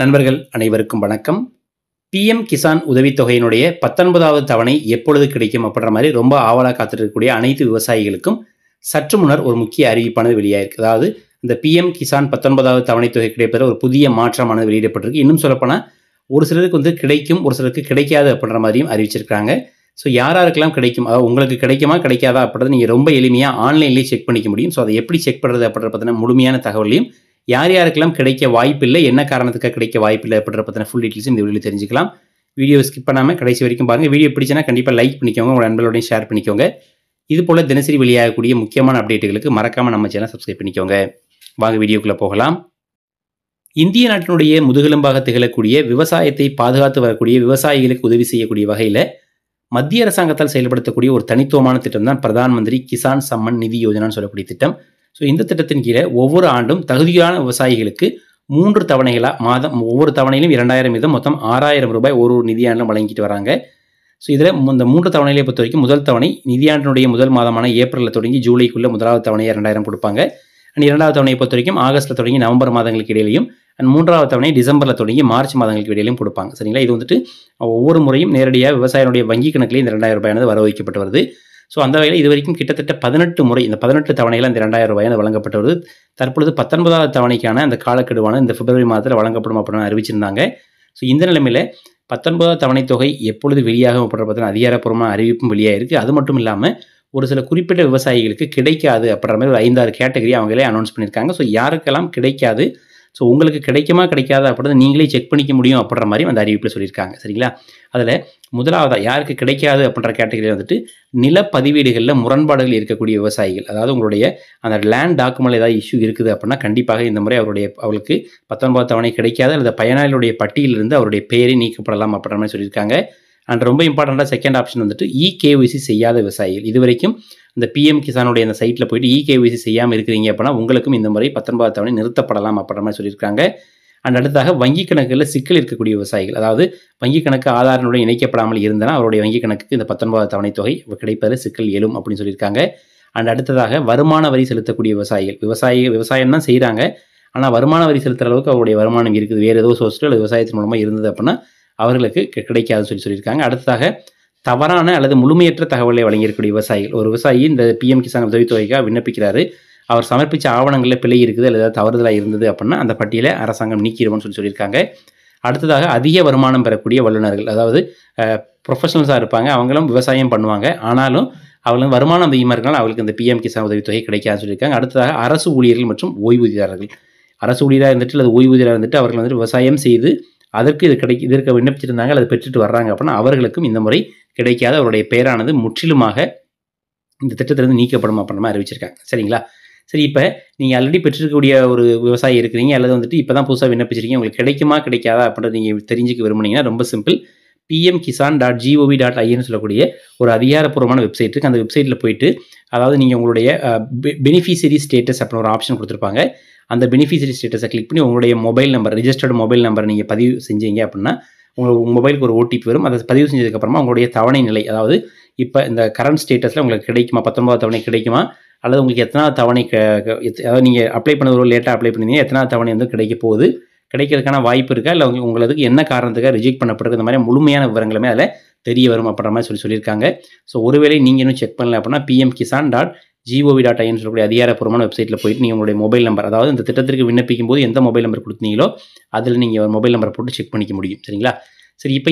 நண்பர்கள் அனைவருக்கும் வணக்கம். பிஎம் கிசான் உதவித்தொகையினுடைய 19வது தவணை எப்பொழுது கிடைக்கும் அப்படின்ற மாதிரி ரொம்ப ஆவலா காத்திருக்கக்கூடிய அனைத்து விவசாயிகளுக்கும் சற்று முன்னர் ஒரு முக்கிய அறிவிப்பானது வெளியாயிருக்கு. அதாவது இந்த பிஎம் கிசான் 19வது தவணை தொகை கிடைப்பதில் ஒரு புதிய மாற்றமானது வெளியிடப்பட்டிருக்கு. இன்னும் சொல்லப்போனால் ஒரு சிலருக்கு கிடைக்கும், ஒரு சிலருக்கு கிடைக்காது அப்படின்ற மாதிரியும் அறிவிச்சிருக்காங்க. ஸோ யாருக்கெல்லாம் கிடைக்கும், அதாவது உங்களுக்கு கிடைக்குமா கிடைக்காதா அப்படின்றத நீங்கள் ரொம்ப எளிமையாக ஆன்லைன்லேயே செக் பண்ணிக்க முடியும். ஸோ அதை எப்படி செக் பண்ணுறது அப்படின்ற பற்றின முழுமையான தகவலையும் யார் யாருக்கெல்லாம் கிடைக்க வாய்ப்பில்லை, என்ன காரணத்துக்காக கிடைக்க வாய்ப்பில்லை அப்படின்ற பற்றின ஃபுல் டீட்டெயில்ஸ் இந்த வீடியோவில் தெரிஞ்சுக்கலாம். வீடியோ ஸ்கிப் பண்ணாமல் கடைசி வரைக்கும் பாருங்கள். வீடியோ பிடிச்சனா கண்டிப்பாக லைக் பண்ணிக்கோங்க, உங்கள் நண்பர்களோடையும் ஷேர் பண்ணிக்கோங்க. இது போல் தினசரி வெளியாகக்கூடிய முக்கியமான அப்டேட்டுகளுக்கு மறக்காமல் நம்ம சேனல் சப்ஸ்கிரைப் பண்ணிக்கோங்க. வாங்க வீடியோக்குள்ளே போகலாம். இந்திய நாட்டினுடைய முதுகெலும்பாக திகழக்கூடிய விவசாயத்தை பாதுகாத்து வரக்கூடிய விவசாயிகளுக்கு உதவி செய்யக்கூடிய வகையில் மத்திய அரசாங்கத்தால் செயல்படுத்தக்கூடிய ஒரு தனித்துவமான திட்டம் தான் பிரதான் மந்திரி கிசான் சம்மன் நிதி யோஜனான்னு சொல்லக்கூடிய திட்டம். ஸோ இந்த திட்டத்தின் கீழே ஒவ்வொரு ஆண்டும் தகுதியான விவசாயிகளுக்கு 3 தவணைகளாக மாதம் ஒவ்வொரு தவணையிலும் 2000 வீதம் மொத்தம் 6000 ரூபாய் ஒரு நிதியாண்டிலும் வழங்கிட்டு வராங்க. ஸோ இதில் இந்த 3 தவணைகளை பொறுத்த வரைக்கும் முதல் தவணை நிதியாண்டினுடைய முதல் மாதமான ஏப்ரலில் தொடங்கி ஜூலைக்குள்ளே முதலாவது தவணையை 2000 கொடுப்பாங்க. அண்ட் இரண்டாவது தவணையை பொறுத்த வரைக்கும் ஆகஸ்ட்டில் தொடங்கி நவம்பர் மாதங்களுக்கு இடையிலையும், அண்ட் மூன்றாவது தவணை டிசம்பரில் தொடங்கி மார்ச் மாதங்களுக்கு இடையிலையும் கொடுப்பாங்க. சரிங்களா, இது ஒவ்வொரு முறையும் நேரடியாக விவசாயினுடைய வங்கி கணக்கிலே இந்த 2000 ரூபாயானது வர வைக்கப்பட்டு வருது. ஸோ அந்த வகையில் இது வரைக்கும் கிட்டத்தட்ட 18 முறை இந்த 18 தவணைகள் அந்த 2000 ரூபாய் வழங்கப்பட்டு வருது. தற்பொழுது 19வது தவணைக்கான அந்த காலக்கெடுவான இந்த பிப்ரவரி மாதத்தில் வழங்கப்படும் அப்படின்னு அறிவிச்சிருந்தாங்க. ஸோ இந்த நிலைமையில் 19வது தவணை தொகை எப்பொழுது வெளியாகும் அப்படின்ற பற்றின அதிகாரப்பூர்வமான அறிவிப்பும் வெளியாகிருக்கு. அது மட்டும் இல்லாமல் ஒரு சில குறிப்பிட்ட விவசாயிகளுக்கு கிடைக்காது அப்படின்ற மாதிரி ஒரு 5-6 கேட்டகரி அவங்களே அனௌன்ஸ் பண்ணியிருக்காங்க. ஸோ யாருக்கெல்லாம் கிடைக்காது, ஸோ உங்களுக்கு கிடைக்குமா கிடைக்காதா அப்படின்றத நீங்களே செக் பண்ணிக்க முடியும் அப்படின்ற மாதிரி அந்த அறிவிப்பில் சொல்லியிருக்காங்க. சரிங்களா, அதில் முதலாவதாக யாருக்கு கிடைக்காது அப்படின்ற கேட்டகரியில் நிலப்பதிவீடுகளில் முரண்பாடுகள் இருக்கக்கூடிய விவசாயிகள், அதாவது உங்களுடைய அந்த லேண்ட் டாக்குமெண்ட் ஏதாவது இஷ்யூ இருக்குது அப்படின்னா கண்டிப்பாக இந்த முறை அவர்களுக்கு 19வது தவணை கிடைக்காது அல்லது பயனாளிகளுடைய பட்டியலிருந்து அவருடைய பெயரை நீக்கப்படலாம் அப்படின்ற மாதிரி சொல்லியிருக்காங்க. அண்ட் ரொம்ப இம்பார்ட்டண்ட்டாக செகண்ட் ஆப்ஷன் இகேஒய்சி செய்யாத விவசாயிகள். இது வரைக்கும் இந்த பிஎம் கிசானுடைய அந்த சைட்டில் போயிட்டு இகேஒய்சி செய்யாமல் இருக்கிறீங்க அப்படின்னா உங்களுக்கும் இந்த முறை 19வது தவணை நிறுத்தப்படலாம் அப்படின்ற மாதிரி சொல்லியிருக்காங்க. அண்ட் அடுத்தாக வங்கி கணக்கில் சிக்கல் இருக்கக்கூடிய விவசாயிகள், அதாவது வங்கி கணக்கு ஆதாரனுடன் இணைக்கப்படாமல் இருந்தால் அவருடைய வங்கி கணக்குக்கு இந்த 19வது தவணை தொகை கிடைப்பதில் சிக்கல் எழும் அப்படின்னு சொல்லியிருக்காங்க. அண்ட் அடுத்ததாக வருமான வரி செலுத்தக்கூடிய விவசாயிகள், விவசாயம் தான் செய்கிறாங்க, ஆனால் வருமான வரி செலுத்துகிற அளவுக்கு அவருடைய வருமானம் இருக்குது, வேறு ஏதோ சோர்ஸில் அல்லது விவசாயத்தின் மூலமாக இருந்தது அப்படின்னா அவர்களுக்கு கிடைக்காதுன்னு சொல்லியிருக்காங்க. அடுத்ததாக தவறான அல்லது முழுமையற்ற தகவலை வழங்கியிருக்கக்கூடிய விவசாயிகள், ஒரு விவசாயி இந்த பிஎம் கிசான் உதவித்தொகைக்காக விண்ணப்பிக்கிறாரு, அவர் சமர்ப்பித்த ஆவணங்களில் பிழை இருக்குது அல்லது ஏதாவது தவறுதலாக இருந்தது அப்படின்னா அந்த பட்டியலை அரசாங்கம் நீக்கிடுவோம்னு சொல்லியிருக்காங்க. அடுத்ததாக அதிக வருமானம் பெறக்கூடிய வல்லுநர்கள், அதாவது ப்ரொஃபஷனல்ஸாக இருப்பாங்க, அவங்களும் விவசாயம் பண்ணுவாங்க, ஆனாலும் அவங்களுக்கு வருமானம் அதிகமாக இருக்கனால அவங்களுக்கு இந்த பிஎம் கிசான் உதவித்தொகை கிடைக்காதுன்னு சொல்லியிருக்காங்க. அடுத்ததாக அரசு ஊழியர்கள் மற்றும் ஓய்வூதியர்கள், அரசு ஊழியராக இருந்துட்டு அல்லது ஓய்வூதியராக இருந்துட்டு அவர்கள் விவசாயம் செய்து அதற்கு இதற்கு விண்ணப்பிச்சிருந்தாங்க அல்லது பெற்றுட்டு வர்றாங்க அப்படின்னா அவர்களுக்கும் இந்த முறை கிடைக்காத அவருடைய பெயரானது முற்றிலுமாக இந்த திட்டத்திலிருந்து நீக்கப்படும் அப்படின்ற மாதிரி அறிவிச்சிருக்காங்க. சரிங்களா, சரி, இப்போ நீங்கள் ஆல்ரெடி பெற்றிருக்கக்கூடிய ஒரு விவசாயி இருக்கிறீங்க அல்லது இப்போ தான் புதுசாக விண்ணப்பிச்சிருக்கீங்க, உங்களுக்கு கிடைக்குமா கிடைக்காதா அப்படின்றத நீங்கள் தெரிஞ்சுக்க விரும்புனீங்கன்னா ரொம்ப சிம்பிள். pmkisan.gov.in சொல்லக்கூடிய ஒரு அதிகாரப்பூர்வமான வெப்சைட் இருக்குது. அந்த வெப்சைட்டில் போயிட்டு, அதாவது நீங்கள் உங்களுடைய பெனிஃபிஷரி ஸ்டேட்டஸ் அப்படின்னு ஒரு ஆப்ஷன் கொடுத்துருப்பாங்க. அந்த பெனிஃபிஷரி ஸ்டேட்டஸை கிளிக் பண்ணி உங்களுடைய மொபைல் நம்பர், ரிஜிஸ்டர்டு மொபைல் நம்பரை நீங்கள் பதிவு செஞ்சீங்க அப்படின்னா உங்கள் மொபைலுக்கு ஒரு ஓடிபி வரும். அதை பதிவு செஞ்சதுக்கப்புறமா உங்களுடைய தவணை நிலை, அதாவது இப்போ இந்த கரண்ட் ஸ்டேட்டஸில் உங்களுக்கு கிடைக்குமா, 19வது தவணை கிடைக்குமா அல்லது உங்களுக்கு எத்தனாவது தவணை, அதாவது நீங்கள் அப்ளை பண்ணது லேட்டாக அப்ளை பண்ணியிருந்தீங்க, எத்தனாவது தவணை கிடைக்க போகுது, கிடைக்கிறதுக்கான வாய்ப்பு இருக்கா, இல்லை உங்களுக்கு என்ன காரணத்துக்காக ரிஜெக்ட் பண்ணப்பட்டிருக்கு, இந்த மாதிரி முழுமையான விவரங்களுமே அதில் தெரிய வரும் அப்படின்ற மாதிரி சொல்லியிருக்காங்க. ஸோ ஒருவேளை நீங்கள் இன்னும் செக் பண்ணல அப்படின்னா pmkisan.gov.in சொல்லக்கூடிய அதிகாரப்பூர்வமான வெப்சைட்டில் போயிட்டு நீங்கள் உங்களுடைய மொபைல் நம்பர், அதாவது இந்த திட்டத்திற்கு விண்ணப்பிக்கும் போது எந்த மொபைல் நம்பர் கொடுத்தீங்களோ அதில் நீங்கள் மொபைல் நம்பரை போட்டு செக் பண்ணிக்க முடியும். சரிங்களா, சரி, இப்போ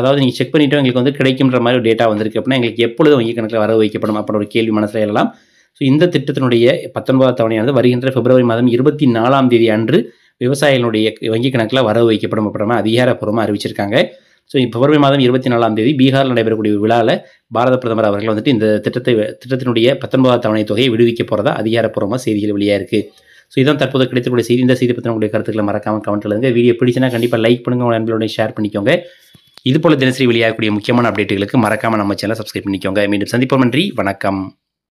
அதாவது நீங்கள் செக் பண்ணிவிட்டு எங்களுக்கு கிடைக்குன்ற மாதிரி ஒரு டேட்டா வந்திருக்கு அப்படின்னா எங்களுக்கு எப்பொழுது வங்கி கணக்கில் வர வைக்கப்படும் அப்படின்ற ஒரு கேள்வி மனசில் எழலாம். ஸோ இந்த திட்டத்தினுடைய 19வது தவணையானது வருகின்ற பிப்ரவரி மாதம் 24ஆம் தேதி அன்று விவசாயிகளுடைய வங்கி கணக்கில் வரவு வைக்கப்படும் அப்படின்னா அதிகாரப்பூர்வமாக அறிவிச்சிருக்காங்க. ஸோ பிப்ரவரி மாதம் 24ஆம் தேதி பீகாரில் நடைபெறக்கூடிய விழாவில் பாரத பிரதமர் அவர்கள் இந்த திட்டத்தினுடைய 19வது தவணை தொகையை விடுவிக்க போகிறதா அதிகாரப்பூர்வமாக செய்திகள் வெளியாக இருக்குது. ஸோ இதான் தற்போது கிடைத்தக்கூடிய செய்தி. இந்த செய்தி பற்றின உங்களுடைய கருத்துக்களை மறக்காமல் கமெண்ட் எழுதுங்க. வீடியோ பிடிச்சினா கண்டிப்பாக லைக் பண்ணுங்கள், உங்கள் நண்பர்களோட ஷேர் பண்ணிக்கோங்க. இதுபோல் தினசரி வெளியாகக்கூடிய முக்கியமான அப்டேட்டுகளுக்கு மறக்காமல் நம்ம சேனலை சப்ஸ்கிரைப் பண்ணிக்கோங்க. மீண்டும் சந்திப்போம். நன்றி, வணக்கம்.